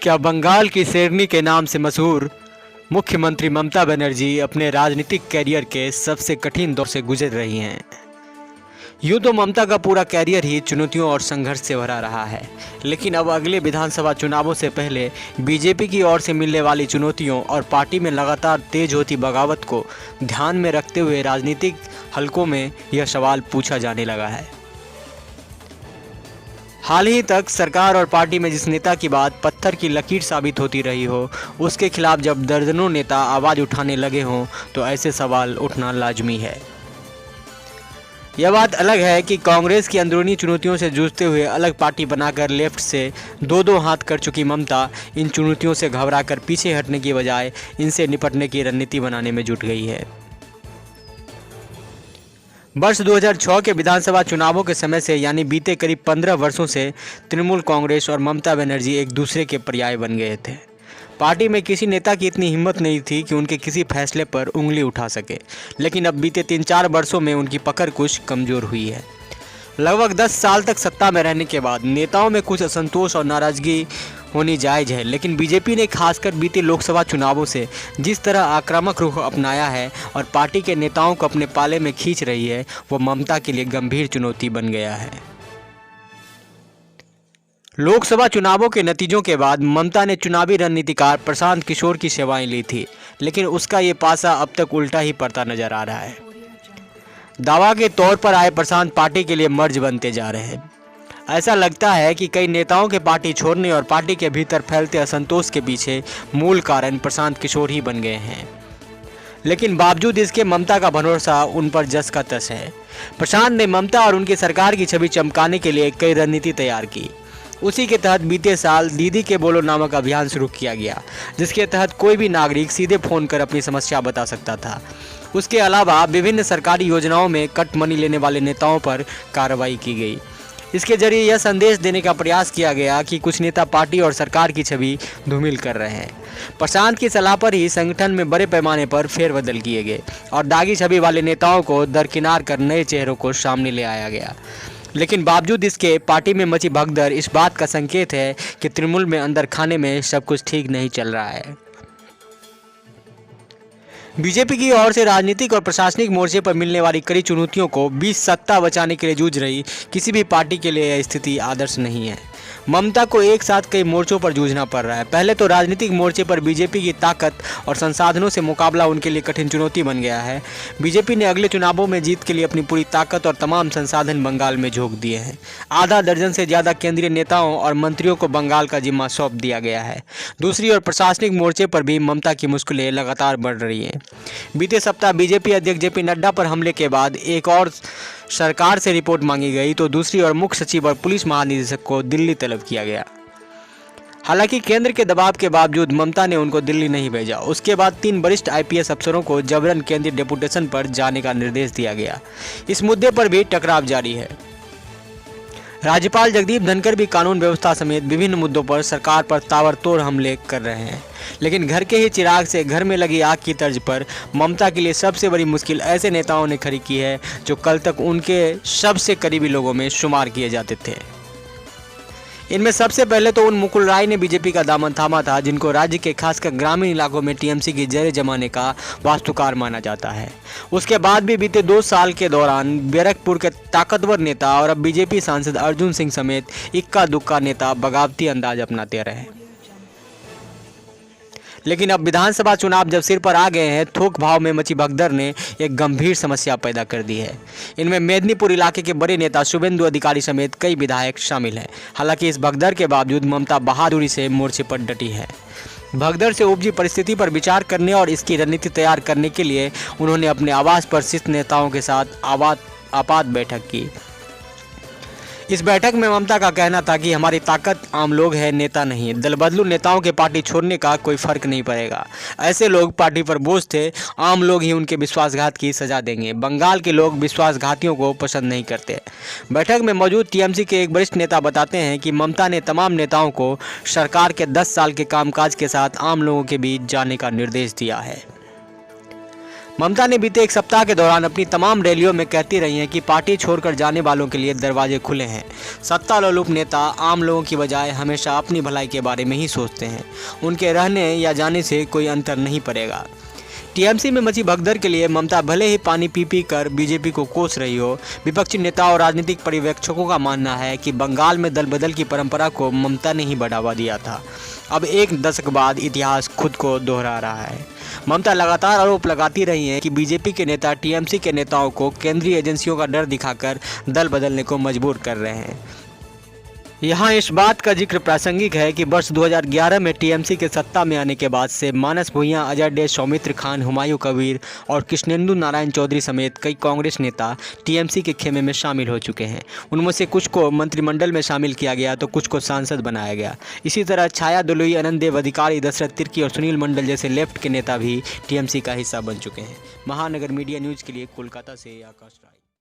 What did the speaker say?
क्या बंगाल की शेरनी के नाम से मशहूर मुख्यमंत्री ममता बनर्जी अपने राजनीतिक कैरियर के सबसे कठिन दौर से गुजर रही हैं। यूं तो ममता का पूरा कैरियर ही चुनौतियों और संघर्ष से भरा रहा है, लेकिन अब अगले विधानसभा चुनावों से पहले बीजेपी की ओर से मिलने वाली चुनौतियों और पार्टी में लगातार तेज होती बगावत को ध्यान में रखते हुए राजनीतिक हलकों में यह सवाल पूछा जाने लगा है। हाल ही तक सरकार और पार्टी में जिस नेता की बात पत्थर की लकीर साबित होती रही हो, उसके खिलाफ जब दर्जनों नेता आवाज़ उठाने लगे हों तो ऐसे सवाल उठना लाजमी है। यह बात अलग है कि कांग्रेस की अंदरूनी चुनौतियों से जूझते हुए अलग पार्टी बनाकर लेफ्ट से दो हाथ कर चुकी ममता इन चुनौतियों से घबराकर पीछे हटने की बजाय इनसे निपटने की रणनीति बनाने में जुट गई है। वर्ष 2006 के विधानसभा चुनावों के समय से यानी बीते करीब 15 वर्षों से तृणमूल कांग्रेस और ममता बनर्जी एक दूसरे के पर्याय बन गए थे। पार्टी में किसी नेता की इतनी हिम्मत नहीं थी कि उनके किसी फैसले पर उंगली उठा सके, लेकिन अब बीते 3-4 वर्षों में उनकी पकड़ कुछ कमज़ोर हुई है। लगभग 10 साल तक सत्ता में रहने के बाद नेताओं में कुछ असंतोष और नाराज़गी होनी जायज़ है, लेकिन बीजेपी ने खासकर बीते लोकसभा चुनावों से जिस तरह आक्रामक रुख अपनाया है और पार्टी के नेताओं को अपने पाले में खींच रही है, वो ममता के लिए गंभीर चुनौती बन गया है। लोकसभा चुनावों के नतीजों के बाद ममता ने चुनावी रणनीतिकार प्रशांत किशोर की सेवाएं ली थी, लेकिन उसका ये पासा अब तक उल्टा ही पड़ता नजर आ रहा है। दावा के तौर पर आए प्रशांत पार्टी के लिए मर्ज बनते जा रहे हैं। ऐसा लगता है कि कई नेताओं के पार्टी छोड़ने और पार्टी के भीतर फैलते असंतोष के पीछे मूल कारण प्रशांत किशोर ही बन गए हैं, लेकिन बावजूद इसके ममता का भरोसा उन पर जस का तस है। प्रशांत ने ममता और उनकी सरकार की छवि चमकाने के लिए कई रणनीति तैयार की। उसी के तहत बीते साल दीदी के बोलो नामक अभियान शुरू किया गया, जिसके तहत कोई भी नागरिक सीधे फ़ोन कर अपनी समस्या बता सकता था। उसके अलावा विभिन्न सरकारी योजनाओं में कट मनी लेने वाले नेताओं पर कार्रवाई की गई। इसके जरिए यह संदेश देने का प्रयास किया गया कि कुछ नेता पार्टी और सरकार की छवि धूमिल कर रहे हैं। प्रशांत की सलाह पर ही संगठन में बड़े पैमाने पर फेरबदल किए गए और दागी छवि वाले नेताओं को दरकिनार कर नए चेहरों को सामने ले आया गया। लेकिन बावजूद इसके पार्टी में मची भगदड़ इस बात का संकेत है कि तृणमूल में अंदर खाने में सब कुछ ठीक नहीं चल रहा है। बीजेपी की ओर से राजनीतिक और प्रशासनिक मोर्चे पर मिलने वाली कड़ी चुनौतियों को बीच सत्ता बचाने के लिए जूझ रही किसी भी पार्टी के लिए यह स्थिति आदर्श नहीं है। ममता को एक साथ कई मोर्चों पर जूझना पड़ रहा है। पहले तो राजनीतिक मोर्चे पर बीजेपी की ताकत और संसाधनों से मुकाबला उनके लिए कठिन चुनौती बन गया है। बीजेपी ने अगले चुनावों में जीत के लिए अपनी पूरी ताकत और तमाम संसाधन बंगाल में झोंक दिए हैं। आधा दर्जन से ज़्यादा केंद्रीय नेताओं और मंत्रियों को बंगाल का जिम्मा सौंप दिया गया है। दूसरी ओर प्रशासनिक मोर्चे पर भी ममता की मुश्किलें लगातार बढ़ रही हैं। बीते सप्ताह बीजेपी अध्यक्ष जेपी नड्डा पर हमले के बाद एक और सरकार से रिपोर्ट मांगी गई, तो दूसरी ओर मुख्य सचिव और पुलिस महानिदेशक को दिल्ली तलब किया गया। हालांकि केंद्र के दबाव के बावजूद ममता ने उनको दिल्ली नहीं भेजा। उसके बाद 3 वरिष्ठ आईपीएस अफसरों को जबरन केंद्रीय डेपुटेशन पर जाने का निर्देश दिया गया। इस मुद्दे पर भी टकराव जारी है। राज्यपाल जगदीप धनखड़ भी कानून व्यवस्था समेत विभिन्न मुद्दों पर सरकार पर ताबड़तोड़ हमले कर रहे हैं, लेकिन घर के ही चिराग से घर में लगी आग की तर्ज पर ममता के लिए सबसे बड़ी मुश्किल ऐसे नेताओं ने खड़ी की है जो कल तक उनके सबसे करीबी लोगों में शुमार किए जाते थे। इनमें सबसे पहले तो उन मुकुल राय ने बीजेपी का दामन थामा था, जिनको राज्य के खासकर ग्रामीण इलाकों में टीएमसी की जड़ जमाने का वास्तुकार माना जाता है। उसके बाद भी बीते 2 साल के दौरान बैरकपुर के ताकतवर नेता और अब बीजेपी सांसद अर्जुन सिंह समेत इक्का दुक्का नेता बगावती अंदाज अपनाते रहे। लेकिन अब विधानसभा चुनाव जब सिर पर आ गए हैं, थोक भाव में मची भगदड़ ने एक गंभीर समस्या पैदा कर दी है। इनमें मेदिनीपुर इलाके के बड़े नेता शुभेंदु अधिकारी समेत कई विधायक शामिल हैं। हालांकि इस भगदड़ के बावजूद ममता बहादुरी से मोर्चे पर डटी है। भगदड़ से उपजी परिस्थिति पर विचार करने और इसकी रणनीति तैयार करने के लिए उन्होंने अपने आवास पर शीर्ष नेताओं के साथ आपात बैठक की। इस बैठक में ममता का कहना था कि हमारी ताकत आम लोग हैं, नेता नहीं। दल बदलू नेताओं के पार्टी छोड़ने का कोई फर्क नहीं पड़ेगा। ऐसे लोग पार्टी पर बोझ थे, आम लोग ही उनके विश्वासघात की सजा देंगे। बंगाल के लोग विश्वासघातियों को पसंद नहीं करते। बैठक में मौजूद टीएमसी के एक वरिष्ठ नेता बताते हैं कि ममता ने तमाम नेताओं को सरकार के 10 साल के कामकाज के साथ आम लोगों के बीच जाने का निर्देश दिया है। ममता ने बीते एक सप्ताह के दौरान अपनी तमाम रैलियों में कहती रही हैं कि पार्टी छोड़कर जाने वालों के लिए दरवाजे खुले हैं। सत्ता लोलुप नेता आम लोगों की बजाय हमेशा अपनी भलाई के बारे में ही सोचते हैं। उनके रहने या जाने से कोई अंतर नहीं पड़ेगा। टीएमसी में मची भगदड़ के लिए ममता भले ही पानी पी पी कर बीजेपी को कोस रही हो, विपक्षी नेता और राजनीतिक पर्यवेक्षकों का मानना है कि बंगाल में दल बदल की परंपरा को ममता ने ही बढ़ावा दिया था। अब एक दशक बाद इतिहास खुद को दोहरा रहा है। ममता लगातार आरोप लगाती रही हैं कि बीजेपी के नेता टीएमसी के नेताओं को केंद्रीय एजेंसियों का डर दिखाकर दल बदलने को मजबूर कर रहे हैं। यहाँ इस बात का जिक्र प्रासंगिक है कि वर्ष 2011 में टीएमसी के सत्ता में आने के बाद से मानस भुइयां, अजय डे, सौमित्र खान, हुमायूं कबीर और कृष्णेंदु नारायण चौधरी समेत कई कांग्रेस नेता टीएमसी के खेमे में शामिल हो चुके हैं। उनमें से कुछ को मंत्रिमंडल में शामिल किया गया तो कुछ को सांसद बनाया गया। इसी तरह छाया दुलुई, अनंत देव अधिकारी, दशरथ तिर्की और सुनील मंडल जैसे लेफ्ट के नेता भी टीएमसी का हिस्सा बन चुके हैं। महानगर मीडिया न्यूज़ के लिए कोलकाता से आकाश राय।